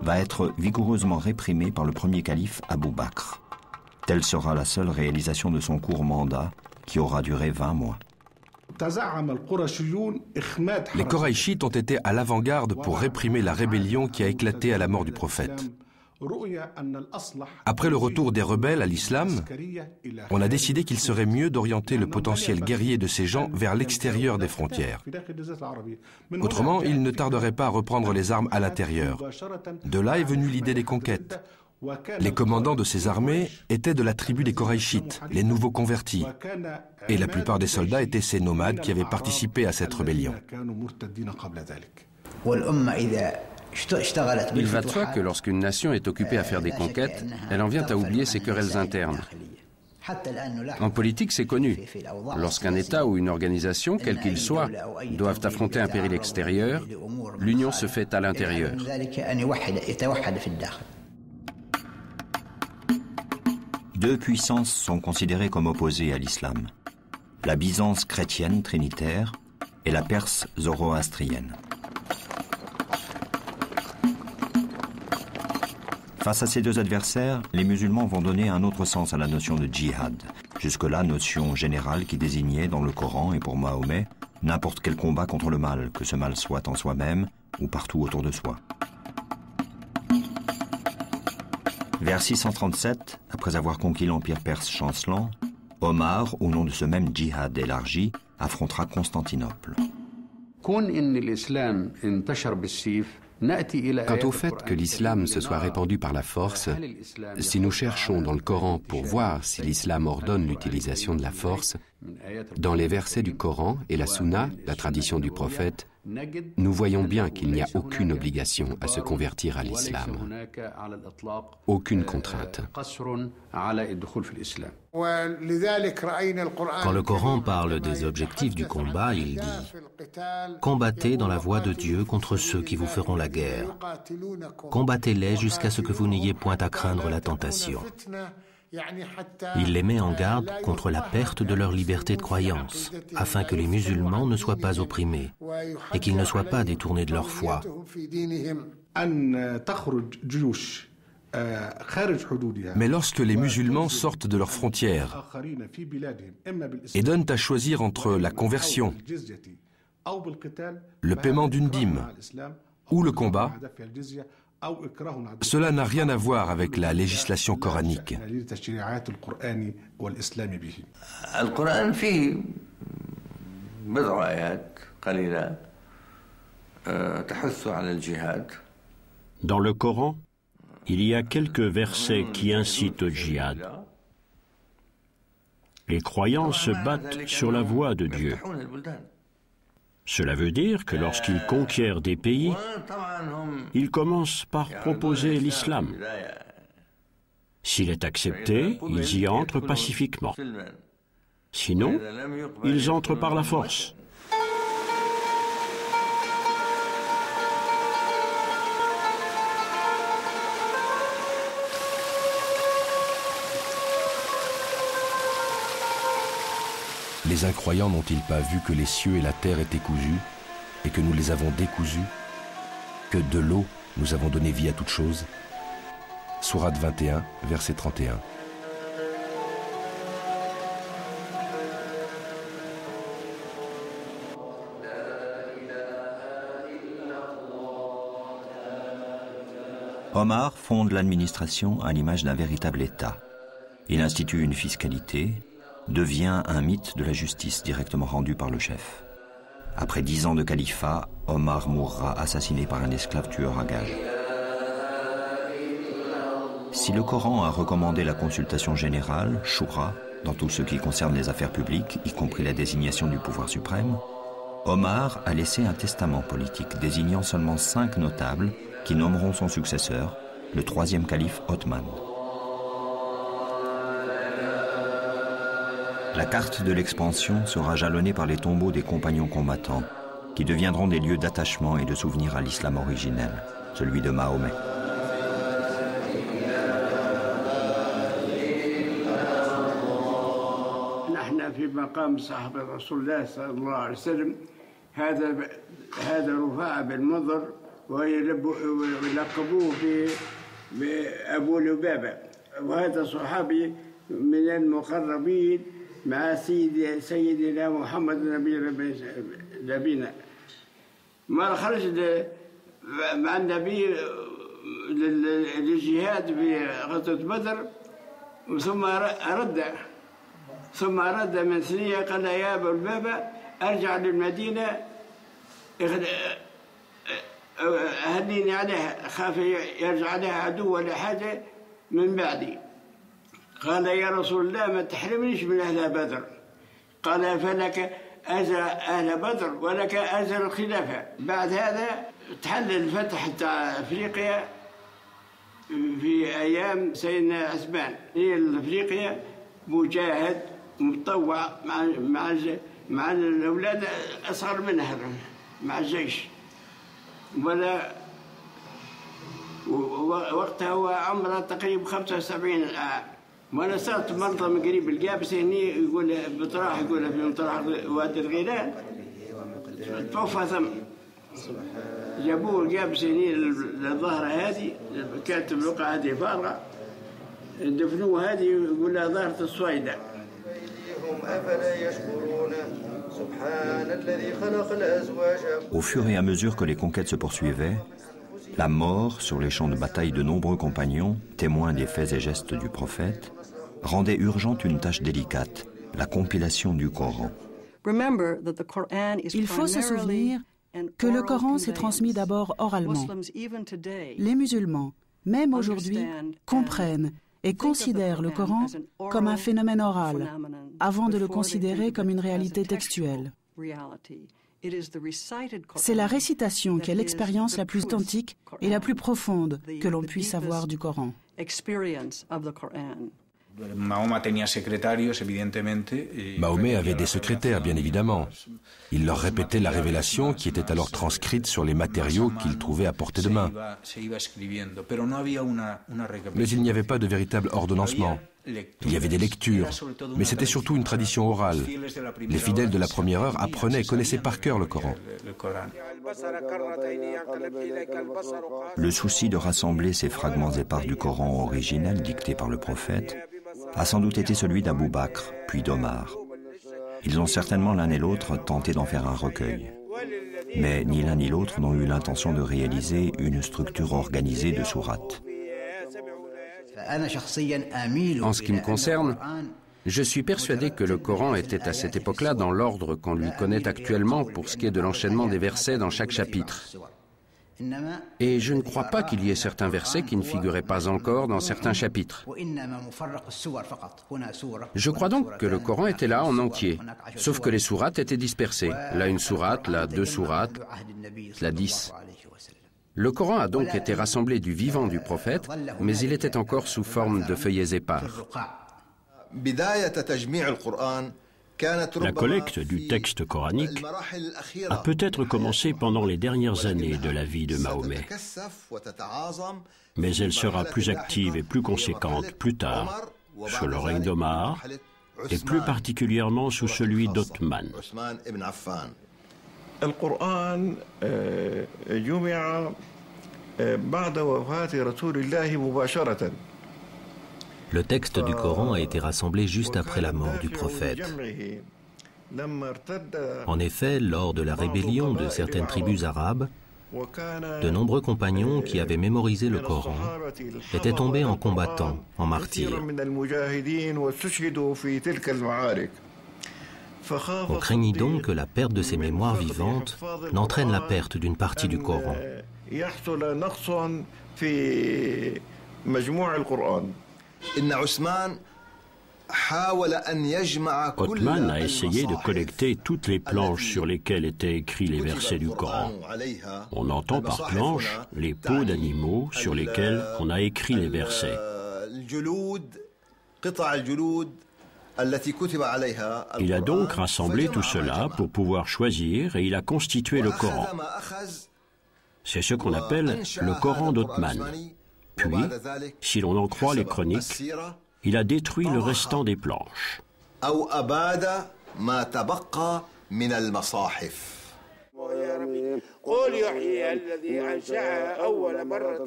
va être vigoureusement réprimé par le premier calife Abou Bakr. Telle sera la seule réalisation de son court mandat, qui aura duré 20 mois. Les Koraïchites ont été à l'avant-garde pour réprimer la rébellion qui a éclaté à la mort du prophète. Après le retour des rebelles à l'islam, on a décidé qu'il serait mieux d'orienter le potentiel guerrier de ces gens vers l'extérieur des frontières. Autrement, ils ne tarderaient pas à reprendre les armes à l'intérieur. De là est venue l'idée des conquêtes. Les commandants de ces armées étaient de la tribu des Koraïchites, les nouveaux convertis. Et la plupart des soldats étaient ces nomades qui avaient participé à cette rébellion. Il va de soi que lorsqu'une nation est occupée à faire des conquêtes, elle en vient à oublier ses querelles internes. En politique, c'est connu. Lorsqu'un État ou une organisation, quel qu'il soit, doivent affronter un péril extérieur, l'union se fait à l'intérieur. Deux puissances sont considérées comme opposées à l'islam. La Byzance chrétienne trinitaire et la Perse zoroastrienne. Face à ces deux adversaires, les musulmans vont donner un autre sens à la notion de djihad. Jusque-là, notion générale qui désignait dans le Coran et pour Mahomet n'importe quel combat contre le mal, que ce mal soit en soi-même ou partout autour de soi. Vers 637, après avoir conquis l'empire perse chancelant, Omar, au nom de ce même djihad élargi, affrontera Constantinople. Quant au fait que l'islam se soit répandu par la force, si nous cherchons dans le Coran pour voir si l'islam ordonne l'utilisation de la force, dans les versets du Coran et la Sunna, la tradition du prophète, nous voyons bien qu'il n'y a aucune obligation à se convertir à l'islam. Aucune contrainte. Quand le Coran parle des objectifs du combat, il dit « Combattez dans la voie de Dieu contre ceux qui vous feront la guerre. Combattez-les jusqu'à ce que vous n'ayez point à craindre la tentation. » Il les met en garde contre la perte de leur liberté de croyance, afin que les musulmans ne soient pas opprimés et qu'ils ne soient pas détournés de leur foi. Mais lorsque les musulmans sortent de leurs frontières et donnent à choisir entre la conversion, le paiement d'une dîme ou le combat, cela n'a rien à voir avec la législation coranique. Dans le Coran, il y a quelques versets qui incitent au djihad. Les croyants se battent sur la voie de Dieu. Cela veut dire que lorsqu'ils conquièrent des pays, ils commencent par proposer l'islam. S'il est accepté, ils y entrent pacifiquement. Sinon, ils entrent par la force. Les incroyants n'ont-ils pas vu que les cieux et la terre étaient cousus, et que nous les avons décousus, que de l'eau nous avons donné vie à toute chose? Sourate 21, verset 31. Omar fonde l'administration à l'image d'un véritable État. Il institue une fiscalité, devient un mythe de la justice directement rendu par le chef. Après 10 ans de califat, Omar mourra assassiné par un esclave tueur à gages. Si le Coran a recommandé la consultation générale, Shura, dans tout ce qui concerne les affaires publiques, y compris la désignation du pouvoir suprême, Omar a laissé un testament politique désignant seulement 5 notables qui nommeront son successeur, le 3e calife Othman. La carte de l'expansion sera jalonnée par les tombeaux des compagnons combattants, qui deviendront des lieux d'attachement et de souvenir à l'islam originel, celui de Mahomet. ولقبوه بأبو لبابة، وهذا صحابي من المقربين مع سيدنا محمد نبينا. ما خرج مع النبي للجهاد في غزوة بدر، ثم رد من ثنية قال يا أبو لبابة أرجع للمدينة أهنيني عليها، خاف يرجع عليها عدو ولا حاجة من بعدي. قال يا رسول الله ما تحرمنيش من أهل بدر. قال فلك أجر أهل بدر ولك أجر الخلافة. بعد هذا تحل الفتح تاع أفريقيا في أيام سيدنا عثمان. هي أفريقيا مجاهد متطوع مع الأولاد أصغر منها مع الجيش، ولا وقتها هو عمره تقريبا 75 عام. وانا صرت مرضى من قريب القابس هني، يقول بطراح، يقول في مطرح وادي الغيلان، توفى ثم جابوه القابس هني للظهره هذه، كانت البقعه هذه فارغه، دفنوه هذه يقول لها ظهره الصويده. Au fur et à mesure que les conquêtes se poursuivaient, la mort sur les champs de bataille de nombreux compagnons, témoins des faits et gestes du prophète, rendait urgente une tâche délicate, la compilation du Coran. Il faut se souvenir que le Coran s'est transmis d'abord oralement. Les musulmans, même aujourd'hui, comprennent et considèrent le Coran comme un phénomène oral, avant de le considérer comme une réalité textuelle. C'est la récitation qui est l'expérience la plus authentique et la plus profonde que l'on puisse avoir du Coran. Mahomet avait des secrétaires, bien évidemment. Il leur répétait la révélation qui était alors transcrite sur les matériaux qu'il trouvait à portée de main. Mais il n'y avait pas de véritable ordonnancement. Il y avait des lectures, mais c'était surtout une tradition orale. Les fidèles de la première heure apprenaient et connaissaient par cœur le Coran. Le souci de rassembler ces fragments épars du Coran originel dicté par le prophète a sans doute été celui d'Abou Bakr, puis d'Omar. Ils ont certainement l'un et l'autre tenté d'en faire un recueil. Mais ni l'un ni l'autre n'ont eu l'intention de réaliser une structure organisée de sourates. En ce qui me concerne, je suis persuadé que le Coran était à cette époque-là dans l'ordre qu'on lui connaît actuellement pour ce qui est de l'enchaînement des versets dans chaque chapitre. Et je ne crois pas qu'il y ait certains versets qui ne figuraient pas encore dans certains chapitres. Je crois donc que le Coran était là en entier, sauf que les sourates étaient dispersées. Là une sourate, là 2 sourates, là 10. Le Coran a donc été rassemblé du vivant du prophète, mais il était encore sous forme de feuillets épars. La collecte du texte coranique a peut-être commencé pendant les dernières années de la vie de Mahomet, mais elle sera plus active et plus conséquente plus tard, sous le règne d'Omar, et plus particulièrement sous celui d'Othman. Le texte du Coran a été rassemblé juste après la mort du prophète. En effet, lors de la rébellion de certaines tribus arabes, de nombreux compagnons qui avaient mémorisé le Coran étaient tombés en combattant, en martyrs. On craignit donc que la perte de ces mémoires vivantes n'entraîne la perte d'une partie du Coran. Othman a essayé de collecter toutes les planches sur lesquelles étaient écrits les versets du Coran. On entend par planches les peaux d'animaux sur lesquelles on a écrit les versets. Il a donc rassemblé tout cela pour pouvoir choisir et il a constitué le Coran. C'est ce qu'on appelle le Coran d'Othman. Puis, si l'on en croit les chroniques, il a détruit le restant des planches. قل يحيي الذي أنشأها أول مرة